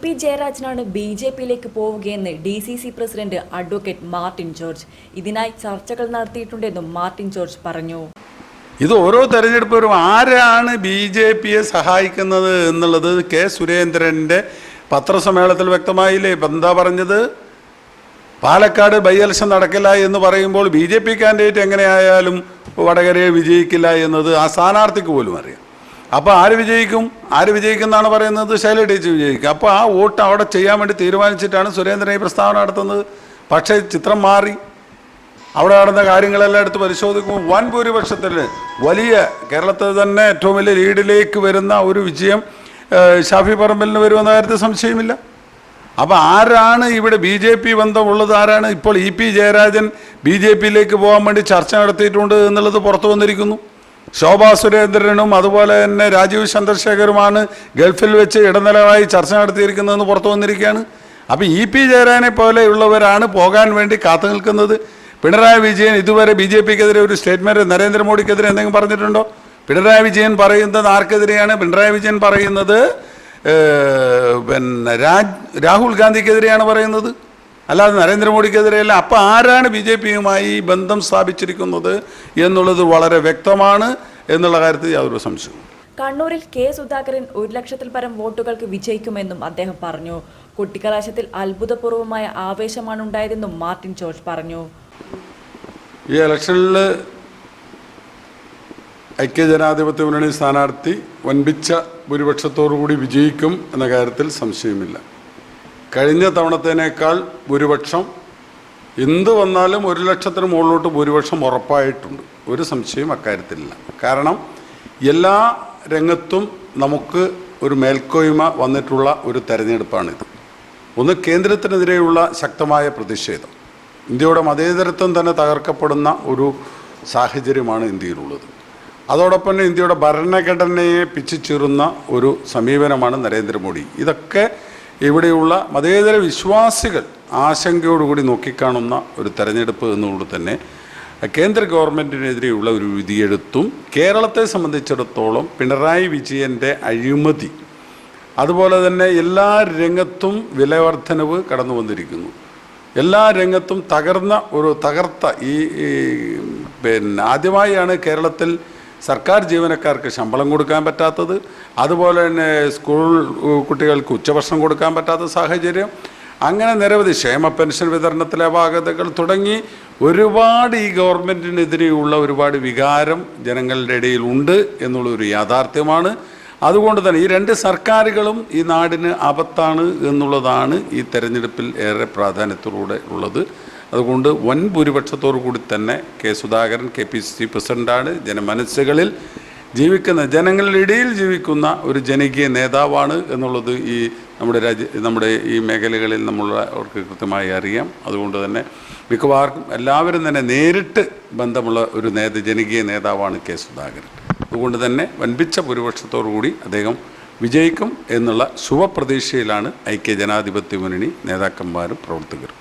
P ജയരാജനാണ് ബി.ജെ.പിയിലേക്ക് പോവുകയെന്ന് DCC president advocate Martin George. ഇതിനായി ചർച്ചകൾ നടത്തിയിട്ടുണ്ടെന്നും മാർട്ടിൻ ജോർജ് പറഞ്ഞു. ഇത് ഓരോ തെരഞ്ഞെടുപ്പും ആരാണ് ബി.ജെ.പിയെ സഹായിക്കുന്നത് എന്നുള്ളത് കെ സുരേന്ദ്രൻ്റെ പത്രസമ്മേളനത്തിൽ വ്യക്തമായില്ലേ. ഇപ്പം എന്താ പറഞ്ഞത്? പാലക്കാട് ബൈ ഇലക്ഷൻ നടക്കില്ല എന്ന് പറയുമ്പോൾ ബി.ജെ.പി കാൻഡിഡേറ്റ് എങ്ങനെയായാലും വടകരയെ വിജയിക്കില്ല എന്നത് ആ സ്ഥാനാർത്ഥിക്ക് പോലും അറിയാം. അപ്പോൾ ആര് വിജയിക്കുമെന്നാണ് പറയുന്നത്? ശൈല ടീച്ചർ വിജയിക്കും. അപ്പോൾ ആ വോട്ട് അവിടെ ചെയ്യാൻ വേണ്ടി തീരുമാനിച്ചിട്ടാണ് സുരേന്ദ്രൻ ഈ പ്രസ്താവന നടത്തുന്നത്. പക്ഷേ ചിത്രം മാറി. അവിടെ നടന്ന കാര്യങ്ങളെല്ലാം എടുത്ത് പരിശോധിക്കുമ്പോൾ വൻ ഭൂരിപക്ഷത്തിൽ വലിയ കേരളത്തിൽ തന്നെ ഏറ്റവും വലിയ ലീഡിലേക്ക് വരുന്ന ഒരു വിജയം ഷാഫി പറമ്പലിന് വരുമെന്ന കാര്യത്തിൽ സംശയമില്ല. അപ്പോൾ ആരാണ് ഇവിടെ ബി.ജെ.പി ബന്ധമുള്ളത്? ആരാണ്? ഇപ്പോൾ പി ജയരാജൻ ബി.ജെ.പിയിലേക്ക് പോകാൻ വേണ്ടി ചർച്ച നടത്തിയിട്ടുണ്ട് എന്നുള്ളത് പുറത്തു വന്നിരിക്കുന്നു. ശോഭാ സുരേന്ദ്രനും അതുപോലെ തന്നെ രാജീവ് ചന്ദ്രശേഖരുമാണ് ഗൾഫിൽ വെച്ച് ഇടനിലമായി ചർച്ച നടത്തിയിരിക്കുന്നതെന്ന് പുറത്തു വന്നിരിക്കുകയാണ്. അപ്പോൾ പി ജയരാജനെ പോലെയുള്ളവരാണ് പോകാൻ വേണ്ടി കാത്തു നിൽക്കുന്നത്. പിണറായി വിജയൻ ഇതുവരെ ബി.ജെ.പിക്കെതിരെ ഒരു സ്റ്റേറ്റ്മെൻറ്റ് നരേന്ദ്രമോദിക്കെതിരെ എന്തെങ്കിലും പറഞ്ഞിട്ടുണ്ടോ? പിണറായി വിജയൻ പറയുന്നത് ആർക്കെതിരെയാണ്? പിണറായി വിജയൻ പറയുന്നത് പിന്നെ രാഹുൽ ഗാന്ധിക്കെതിരെയാണ് പറയുന്നത്, അല്ലാതെ നരേന്ദ്രമോദിക്കെതിരെയല്ല. അപ്പോൾ ആരാണ് ബി.ജെ.പിയുമായി ബന്ധം സ്ഥാപിച്ചിരിക്കുന്നത് എന്നുള്ളത് വളരെ വ്യക്തമാണ് എന്നുള്ള കാര്യത്തിൽ യാതൊരു സംശയവും. കണ്ണൂരിൽ കെ സുധാകരൻ 1,00,000-ൽ പരം വോട്ടുകൾക്ക് വിജയിക്കുമെന്നും അദ്ദേഹം പറഞ്ഞു. കൊട്ടിക്കലാശത്തിൽ അത്ഭുതപൂർവമായ ആവേശമാണ് ഉണ്ടായതെന്നും മാർട്ടിൻ ജോർജ് പറഞ്ഞു. ഈ ഇലക്ഷനിൽ ഐക്യജനാധിപത്യ മുന്നണി സ്ഥാനാർത്ഥി വൻപിച്ച ഭൂരിപക്ഷത്തോടുകൂടി വിജയിക്കും എന്ന കാര്യത്തിൽ സംശയമില്ല. കഴിഞ്ഞ തവണത്തേനേക്കാൾ ഭൂരിപക്ഷം എന്ത് വന്നാലും 1,00,000-ന് മുകളിലോട്ട് ഭൂരിപക്ഷം ഉറപ്പായിട്ടുണ്ട്. ഒരു സംശയം അക്കാര്യത്തിലില്ല. കാരണം എല്ലാ രംഗത്തും നമുക്ക് ഒരു മേൽക്കോയ്മ വന്നിട്ടുള്ള ഒരു തെരഞ്ഞെടുപ്പാണിത്. ഒന്ന്, കേന്ദ്രത്തിനെതിരെയുള്ള ശക്തമായ പ്രതിഷേധം. ഇന്ത്യയുടെ മതേതരത്വം തന്നെ തകർക്കപ്പെടുന്ന ഒരു സാഹചര്യമാണ് ഇന്ത്യയിലുള്ളത്. അതോടൊപ്പം തന്നെ ഇന്ത്യയുടെ ഭരണഘടനയെ പിച്ചിച്ചീറുന്ന ഒരു സമീപനമാണ് നരേന്ദ്രമോദി. ഇതൊക്കെ ഇവിടെയുള്ള മതേതര വിശ്വാസികൾ ആശങ്കയോടുകൂടി നോക്കിക്കാണുന്ന ഒരു തെരഞ്ഞെടുപ്പ് എന്നുകൊണ്ട് തന്നെ കേന്ദ്ര ഗവൺമെൻറ്റിനെതിരെയുള്ള ഒരു വിധിയെഴുത്തും കേരളത്തെ സംബന്ധിച്ചിടത്തോളം പിണറായി വിജയൻ്റെ അഴിമതി, അതുപോലെ തന്നെ എല്ലാ രംഗത്തും വിലവർദ്ധനവ് കടന്നു വന്നിരിക്കുന്നു. എല്ലാ രംഗത്തും തകർത്ത ആദ്യമായാണ് കേരളത്തിൽ സർക്കാർ ജീവനക്കാർക്ക് ശമ്പളം കൊടുക്കാൻ പറ്റാത്തത്, അതുപോലെ തന്നെ സ്കൂൾ കുട്ടികൾക്ക് ഉച്ചഭക്ഷണം കൊടുക്കാൻ പറ്റാത്ത സാഹചര്യം, അങ്ങനെ നിരവധി ക്ഷേമ പെൻഷൻ വിതരണത്തിലെ അപാകതകൾ തുടങ്ങി ഒരുപാട് ഈ ഗവൺമെൻറ്റിനെതിരെയുള്ള ഒരുപാട് വികാരം ജനങ്ങളുടെ ഇടയിൽ ഉണ്ട് എന്നുള്ളൊരു യാഥാർത്ഥ്യമാണ്. അതുകൊണ്ട് തന്നെ ഈ രണ്ട് സർക്കാരുകളും ഈ നാടിന് ആപത്താണ് എന്നുള്ളതാണ് ഈ തെരഞ്ഞെടുപ്പിൽ ഏറെ പ്രാധാന്യത്തോടെ ഉള്ളത്. അതുകൊണ്ട് വൻ ഭൂരിപക്ഷത്തോടു കൂടി തന്നെ കെ സുധാകരൻ KPCC പ്രസിഡൻ്റാണ്. ജനമനസ്സുകളിൽ ജീവിക്കുന്ന, ജനങ്ങളുടെ ഇടയിൽ ജീവിക്കുന്ന ഒരു ജനകീയ നേതാവാണ് എന്നുള്ളത് നമ്മുടെ ഈ മേഖലകളിൽ അവർക്ക് കൃത്യമായി അറിയാം. അതുകൊണ്ട് തന്നെ മിക്കവാർക്കും എല്ലാവരും തന്നെ നേരിട്ട് ബന്ധമുള്ള ഒരു ജനകീയ നേതാവാണ് കെ സുധാകരൻ. അതുകൊണ്ട് തന്നെ വൻപിച്ച ഭൂരിപക്ഷത്തോടു കൂടി അദ്ദേഹം വിജയിക്കും എന്നുള്ള ശുഭപ്രതീക്ഷയിലാണ് ഐക്യജനാധിപത്യ മുന്നണി നേതാക്കന്മാരും പ്രവർത്തകരും.